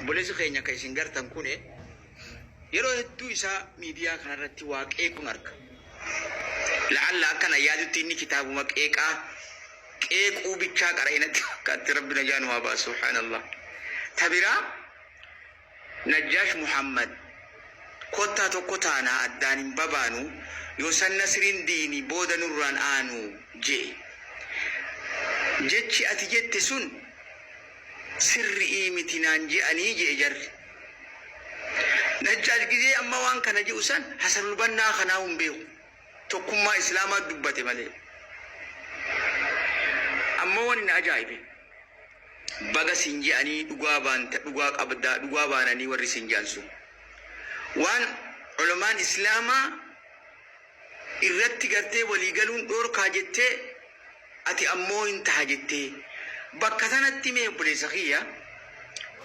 obboleessi keenya kan isin gartan kun yeroo hedduu isaa miidiyaa kanarratti waaqee kun arga. La'alla akkana yaadutti inni kitaabuma qeequu bichaa qara'inatti fakkaatti rabbina jaanu haa baasu subhaanallah. Tabiraa Najjaash Muhammad kottaa tokko taanaa addaan hin babaanu yoo san nasriin diini booda nurraan aanu jee. Jechi ati jette sun sirrii miti naan je'anii jee jarri. Najjaash gizee amma waan kana je'u san Hasanul Bannaa kanaa hin beeku. Tokkummaa Islaamaa dubbate malee. Amma waan inni ajaa'ibe. Baga siin je'anii dhugaa baanta dhugaa qabdaa dhugaa baananii warri siin je'an sun. Waan ulamaan Islaamaa irratti gartee waliigaluun dhoorkaa jettee ati ammoo hin taha jettee bakka sanatti mee obboleessa kiyya